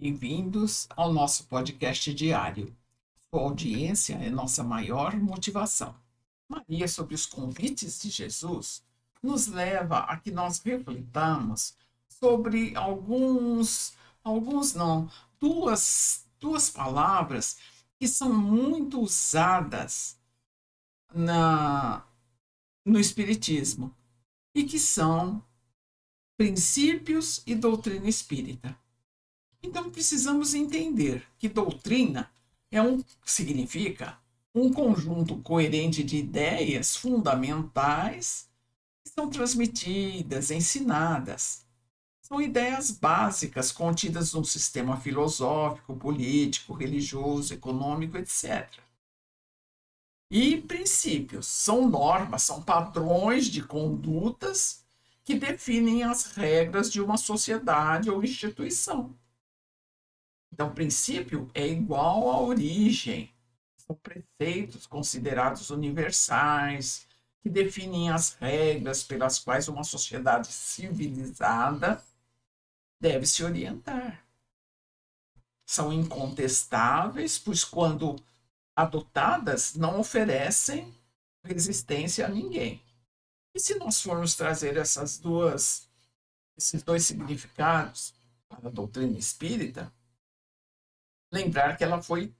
Bem-vindos ao nosso podcast diário. Sua audiência é nossa maior motivação. Maria, sobre os convites de Jesus, nos leva a que nós reflitamos sobre alguns não, duas palavras que são muito usadas no Espiritismo e que são princípios e doutrina espírita. Então, precisamos entender que doutrina significa um conjunto coerente de ideias fundamentais que são transmitidas, ensinadas. São ideias básicas contidas num sistema filosófico, político, religioso, econômico, etc. E princípios são normas, são padrões de condutas que definem as regras de uma sociedade ou instituição. Então, princípio é igual à origem. São preceitos considerados universais, que definem as regras pelas quais uma sociedade civilizada deve se orientar. São incontestáveis, pois quando adotadas, não oferecem resistência a ninguém. E se nós formos trazer esses dois significados para a doutrina espírita, lembrar que ela foi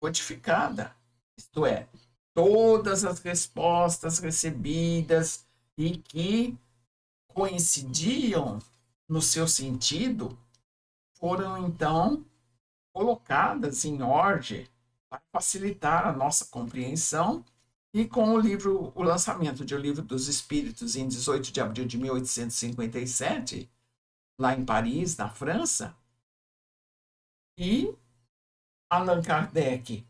codificada, isto é, todas as respostas recebidas e que coincidiam no seu sentido foram então colocadas em ordem para facilitar a nossa compreensão. E com o lançamento de O Livro dos Espíritos em 18 de abril de 1857, lá em Paris, na França, e Allan Kardec,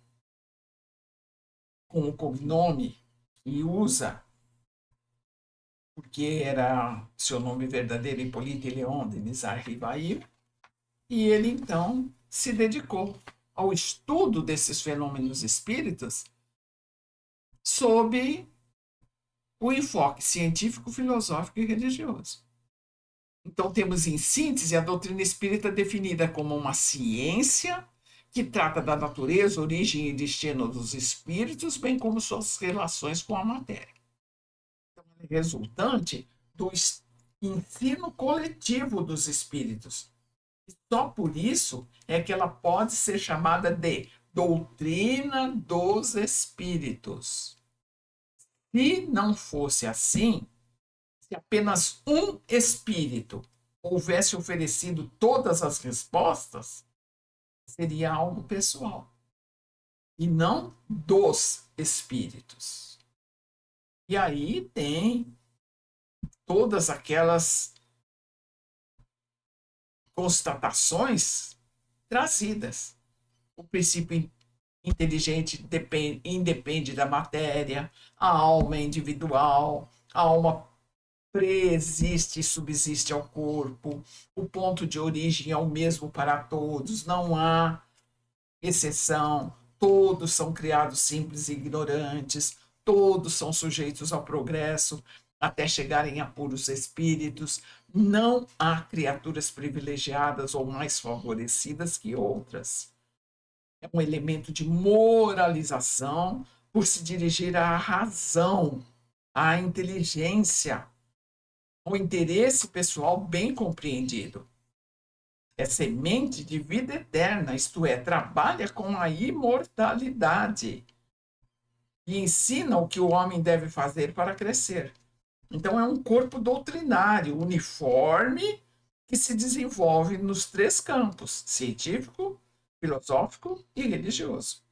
com o cognome que usa, porque era seu nome verdadeiro, Hippolyte Léon Denis Rivail, e ele então se dedicou ao estudo desses fenômenos espíritas sob o enfoque científico, filosófico e religioso. Então, temos em síntese a doutrina espírita definida como uma ciência que trata da natureza, origem e destino dos espíritos, bem como suas relações com a matéria. Então, ela é resultante do ensino coletivo dos espíritos. E só por isso é que ela pode ser chamada de doutrina dos espíritos. Se não fosse assim, se apenas um espírito houvesse oferecido todas as respostas, seria algo pessoal e não dos espíritos. E aí tem todas aquelas constatações trazidas. O princípio inteligente independe da matéria, a alma é individual, a alma preexiste e subsiste ao corpo, o ponto de origem é o mesmo para todos, não há exceção, todos são criados simples e ignorantes, todos são sujeitos ao progresso até chegarem a puros espíritos, não há criaturas privilegiadas ou mais favorecidas que outras. É um elemento de moralização por se dirigir à razão, à inteligência, ao interesse pessoal bem compreendido. É semente de vida eterna, isto é, trabalha com a imortalidade e ensina o que o homem deve fazer para crescer. Então, é um corpo doutrinário, uniforme, que se desenvolve nos três campos: científico, filosófico e religioso.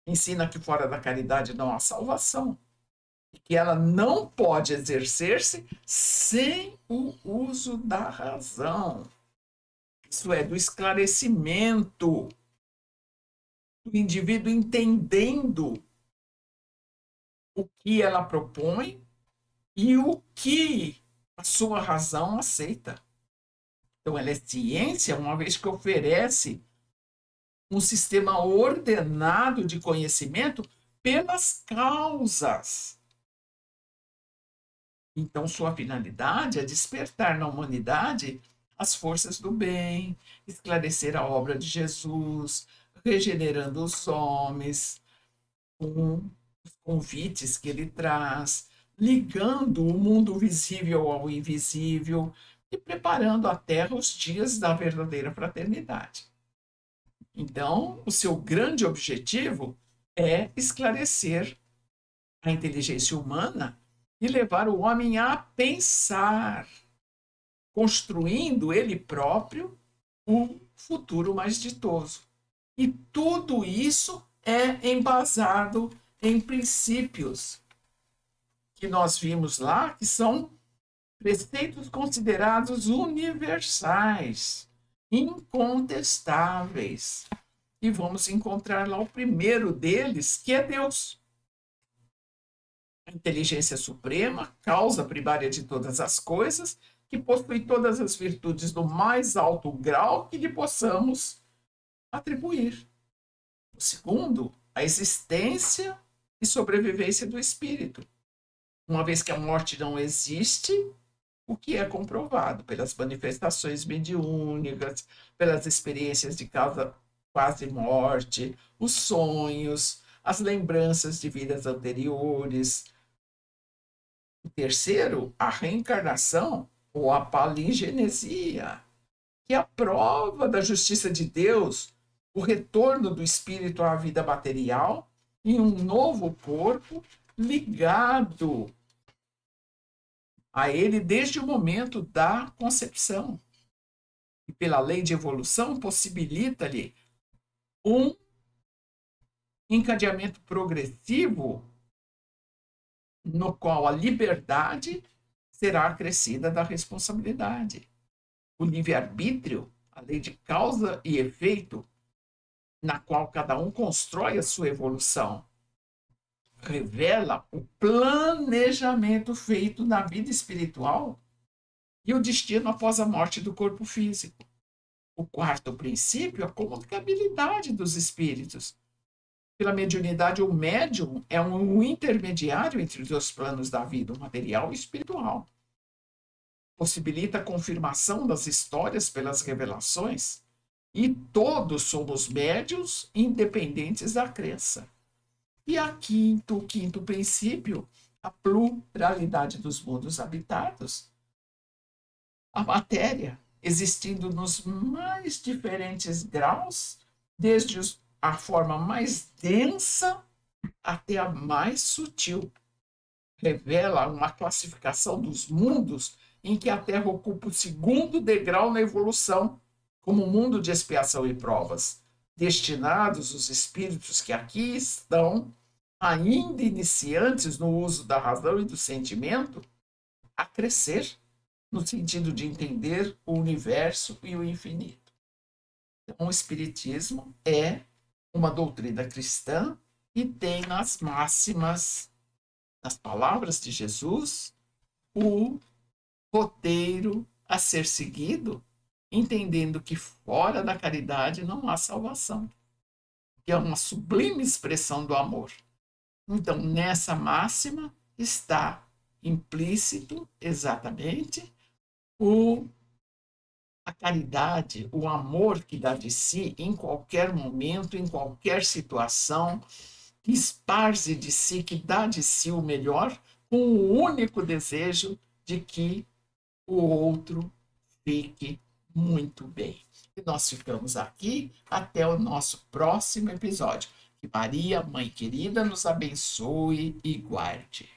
Ensina que fora da caridade não há salvação e que ela não pode exercer-se sem o uso da razão. Isso é, do esclarecimento, do indivíduo entendendo o que ela propõe e o que a sua razão aceita. Então, ela é ciência, uma vez que oferece um sistema ordenado de conhecimento pelas causas. Então, sua finalidade é despertar na humanidade as forças do bem, esclarecer a obra de Jesus, regenerando os homens com os convites que ele traz, ligando o mundo visível ao invisível e preparando a terra os dias da verdadeira fraternidade. Então, o seu grande objetivo é esclarecer a inteligência humana e levar o homem a pensar, construindo ele próprio um futuro mais ditoso. E tudo isso é embasado em princípios que nós vimos lá, que são preceitos considerados universais, incontestáveis. E vamos encontrar lá o primeiro deles, que é Deus. A inteligência suprema, causa primária de todas as coisas, que possui todas as virtudes do mais alto grau que lhe possamos atribuir. O segundo, a existência e sobrevivência do espírito. Uma vez que a morte não existe, o que é comprovado pelas manifestações mediúnicas, pelas experiências de quase morte, os sonhos, as lembranças de vidas anteriores. O terceiro, a reencarnação ou a palingenesia, que é a prova da justiça de Deus, o retorno do espírito à vida material em um novo corpo ligado a ele desde o momento da concepção. E pela lei de evolução possibilita-lhe um encadeamento progressivo no qual a liberdade será acrescida da responsabilidade. O livre-arbítrio, a lei de causa e efeito, na qual cada um constrói a sua evolução, revela o planejamento feito na vida espiritual e o destino após a morte do corpo físico. O quarto princípio, a comunicabilidade dos espíritos. Pela mediunidade, o médium é um intermediário entre os dois planos da vida, o material e o espiritual. Possibilita a confirmação das histórias pelas revelações, e todos somos médiuns independentes da crença. E o quinto princípio, a pluralidade dos mundos habitados. A matéria, existindo nos mais diferentes graus, desde a forma mais densa até a mais sutil. Revela uma classificação dos mundos em que a Terra ocupa o segundo degrau na evolução, como mundo de expiação e provas, destinados os espíritos que aqui estão, ainda iniciantes no uso da razão e do sentimento, a crescer no sentido de entender o universo e o infinito. Então, o Espiritismo é uma doutrina cristã e tem nas máximas, nas palavras de Jesus, o roteiro a ser seguido, entendendo que fora da caridade não há salvação, que é uma sublime expressão do amor. Então, nessa máxima está implícito exatamente a caridade, o amor que dá de si em qualquer momento, em qualquer situação, que esparze de si, que dá de si o melhor, com o único desejo de que o outro fique muito bem. E nós ficamos aqui até o nosso próximo episódio. Que Maria, Mãe querida, nos abençoe e guarde.